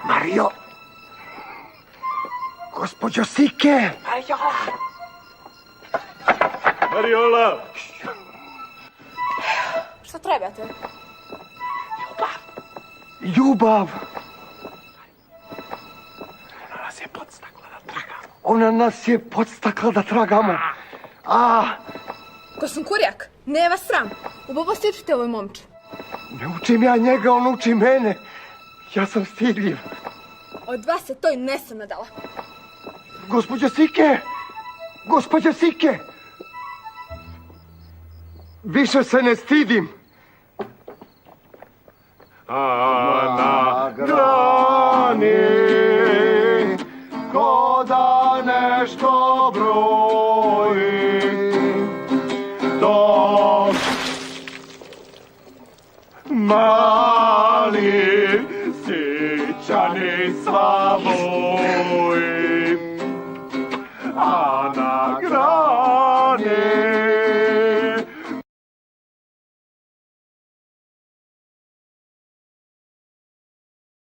Mario! Gospođo Sike! Mariola! Šta trebate? Ljubav! Ona nas je podstakla da tragamo. Ko sam kurjak, ne vas sram. U bobosti učite ovoj momče. Ne učim ja njega, on uči mene. Ja sam stidljiv. Od vas se to i nesam nadala. Gospođo Sike! Gospođo Sike! Više se ne stidim. A na grani ko da nešto broji, dok mali sićani sva